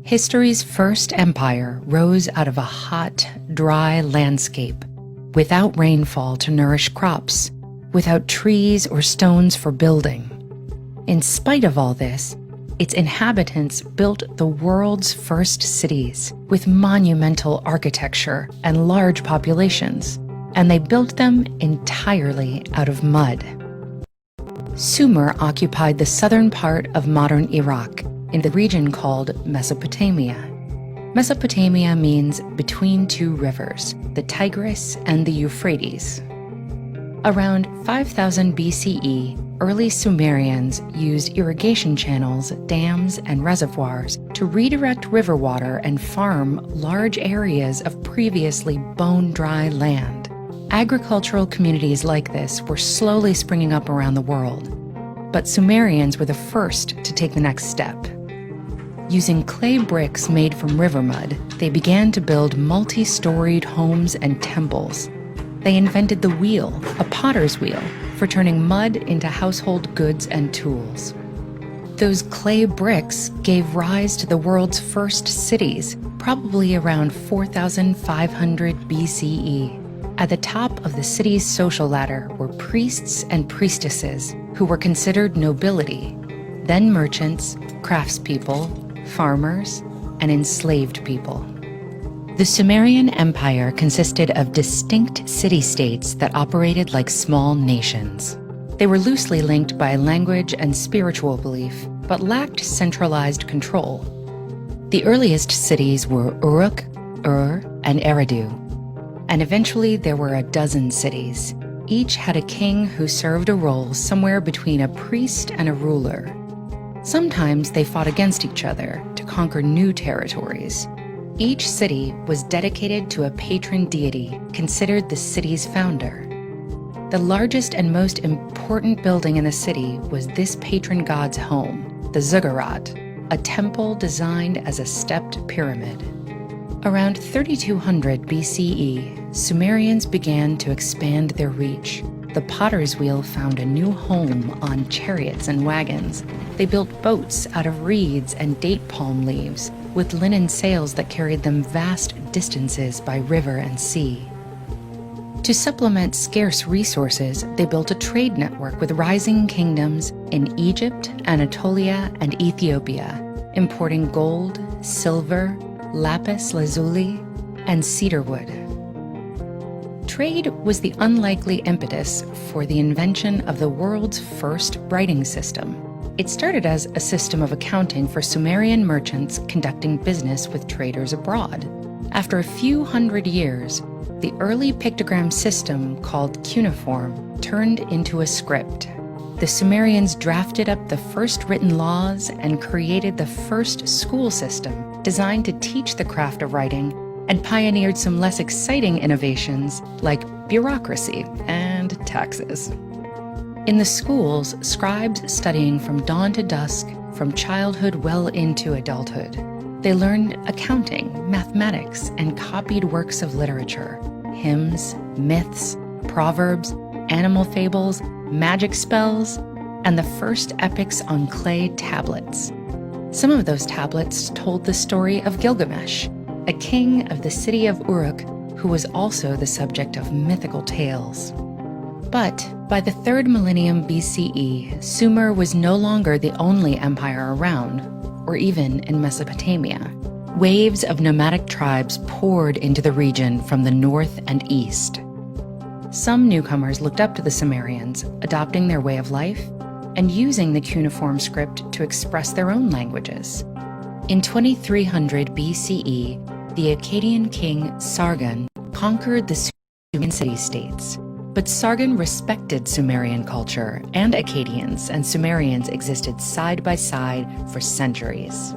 History's first empire rose out of a hot, dry landscape, without rainfall to nourish crops, without trees or stones for building. In spite of all this, its inhabitants built the world's first cities with monumental architecture and large populations, and they built them entirely out of mud. Sumer occupied the southern part of modern Iraq in the region called Mesopotamia. Mesopotamia means between two rivers, the Tigris and the Euphrates. Around 5000 BCE, early Sumerians used irrigation channels, dams, and reservoirs to redirect river water and farm large areas of previously bone-dry land. Agricultural communities like this were slowly springing up around the world, but Sumerians were the first to take the next step. Using clay bricks made from river mud, they began to build multi-storied homes and temples. They invented the wheel, a potter's wheel, for turning mud into household goods and tools. Those clay bricks gave rise to the world's first cities, probably around 4500 BCE. At the top of the city's social ladder were priests and priestesses who were considered nobility, then merchants, craftspeople, farmers, and enslaved people. The Sumerian Empire consisted of distinct city-states that operated like small nations. They were loosely linked by language and spiritual belief, but lacked centralized control. The earliest cities were Uruk, Ur, and Eridu, and eventually there were a dozen cities. Each had a king who served a role somewhere between a priest and a ruler. Sometimes they fought against each other to conquer new territories. Each city was dedicated to a patron deity considered the city's founder. The largest and most important building in the city was this patron god's home, the ziggurat, a temple designed as a stepped pyramid. Around 3200 BCE, Sumerians began to expand their reach. The potter's wheel found a new home on chariots and wagons. They built boats out of reeds and date palm leaves, with linen sails that carried them vast distances by river and sea. To supplement scarce resources, they built a trade network with rising kingdoms in Egypt, Anatolia, and Ethiopia, importing gold, silver, lapis lazuli, and cedarwood. Trade was the unlikely impetus for the invention of the world's first writing system. It started as a system of accounting for Sumerian merchants conducting business with traders abroad. After a few hundred years, the early pictogram system called cuneiform turned into a script. The Sumerians drafted up the first written laws and created the first school system designed to teach the craft of writing, and pioneered some less exciting innovations like bureaucracy and taxes. In the schools, scribes studying from dawn to dusk, from childhood well into adulthood. They learned accounting, mathematics, and copied works of literature, hymns, myths, proverbs, animal fables, magic spells, and the first epics on clay tablets. Some of those tablets told the story of Gilgamesh, a king of the city of Uruk who was also the subject of mythical tales. But by the 3rd millennium BCE, Sumer was no longer the only empire around, or even in Mesopotamia. Waves of nomadic tribes poured into the region from the north and east. Some newcomers looked up to the Sumerians, adopting their way of life and using the cuneiform script to express their own languages. In 2300 BCE, the Akkadian king Sargon conquered the Sumerian city-states. But Sargon respected Sumerian culture, and Akkadians and Sumerians existed side by side for centuries.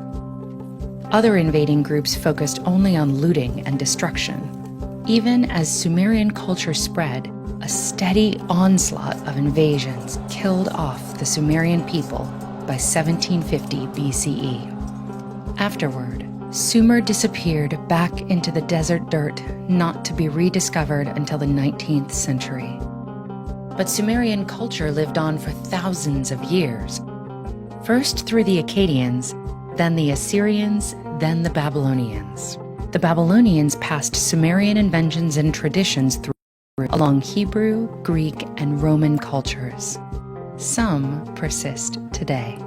Other invading groups focused only on looting and destruction. Even as Sumerian culture spread, a steady onslaught of invasions killed off the Sumerian people by 1750 BCE. Afterward, Sumer disappeared back into the desert dirt, not to be rediscovered until the 19th century. But Sumerian culture lived on for thousands of years. First through the Akkadians, then the Assyrians, then the Babylonians. The Babylonians passed Sumerian inventions and traditions through along Hebrew, Greek, and Roman cultures. Some persist today.